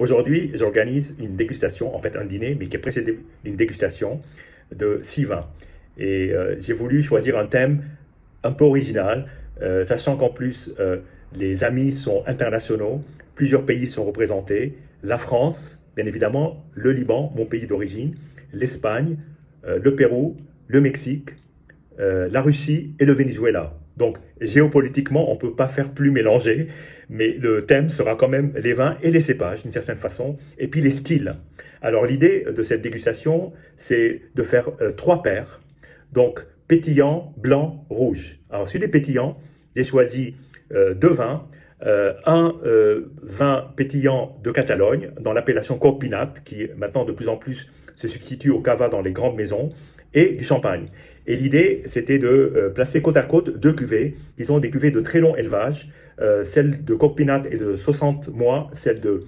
Aujourd'hui, j'organise une dégustation, en fait un dîner, mais qui est précédé d'une dégustation de 6 vins. Et j'ai voulu choisir un thème un peu original, sachant qu'en plus, les amis sont internationaux, plusieurs pays sont représentés, la France, bien évidemment, le Liban, mon pays d'origine, l'Espagne, le Pérou, le Mexique, la Russie et le Venezuela. Donc, géopolitiquement, on ne peut pas faire plus mélanger, mais le thème sera quand même les vins et les cépages, d'une certaine façon, et puis les styles. Alors, l'idée de cette dégustation, c'est de faire 3 paires. Donc, pétillant, blanc, rouge. Alors, sur les pétillants, j'ai choisi 2 vins. Un vin pétillant de Catalogne, dans l'appellation Corpinat, qui maintenant de plus en plus se substitue au cava dans les grandes maisons, et du champagne. Et l'idée, c'était de placer côte à côte 2 cuvées, qui sont des cuvées de très long élevage. Celle de Corpinat est de 60 mois, celle de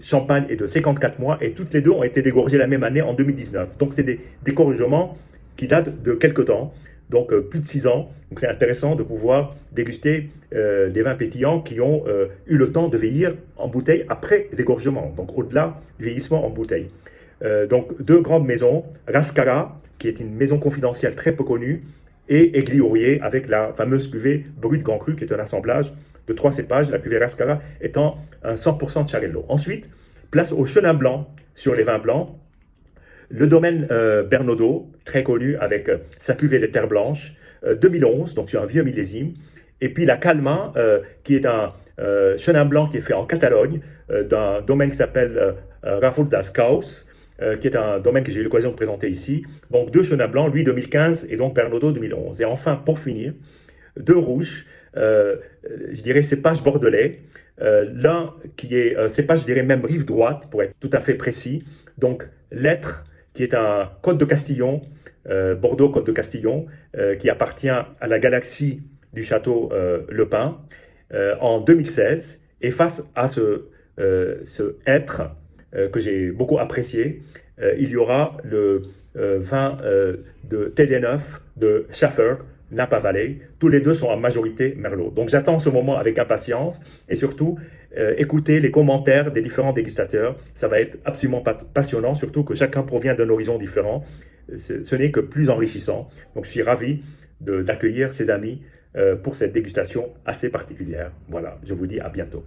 Champagne est de 54 mois, et toutes les deux ont été dégorgées la même année en 2019. Donc c'est des dégorgements qui datent de quelques temps, donc plus de 6 ans. Donc c'est intéressant de pouvoir déguster des vins pétillants qui ont eu le temps de vieillir en bouteille après dégorgement, donc au-delà du vieillissement en bouteille. Donc 2 grandes maisons, Rascara, qui est une maison confidentielle très peu connue, et Aiguille avec la fameuse cuvée Brut Grand Cru, qui est un assemblage de 3 cépages, la cuvée Rascara étant un 100% de Xarel-lo. Ensuite, place au Chenin Blanc sur les vins blancs. Le domaine Bernaudot, très connu avec sa cuvée Les Terres Blanches, 2011, donc c'est un vieux millésime. Et puis la Calma, qui est un Chenin Blanc qui est fait en Catalogne, d'un domaine qui s'appelle Rafut das Caus, qui est un domaine que j'ai eu l'occasion de présenter ici. Donc 2 Chenin Blancs, lui 2015 et donc Bernaudot 2011. Et enfin, pour finir, 2 rouges, je dirais cépage bordelais. L'un qui est cépage, je dirais même rive droite, pour être tout à fait précis. Donc l'Être, qui est un Côte de Castillon, Bordeaux Côte de Castillon, qui appartient à la galaxie du château Le Pin, en 2016. Et face à ce Être, que j'ai beaucoup apprécié, il y aura le vin de TD9 de Schaffer, Napa Valley. Tous les deux sont en majorité Merlot. Donc j'attends ce moment avec impatience et surtout écouter les commentaires des différents dégustateurs. Ça va être absolument passionnant, surtout que chacun provient d'un horizon différent. Ce n'est que plus enrichissant. Donc je suis ravi d'accueillir ces amis pour cette dégustation assez particulière. Voilà, je vous dis à bientôt.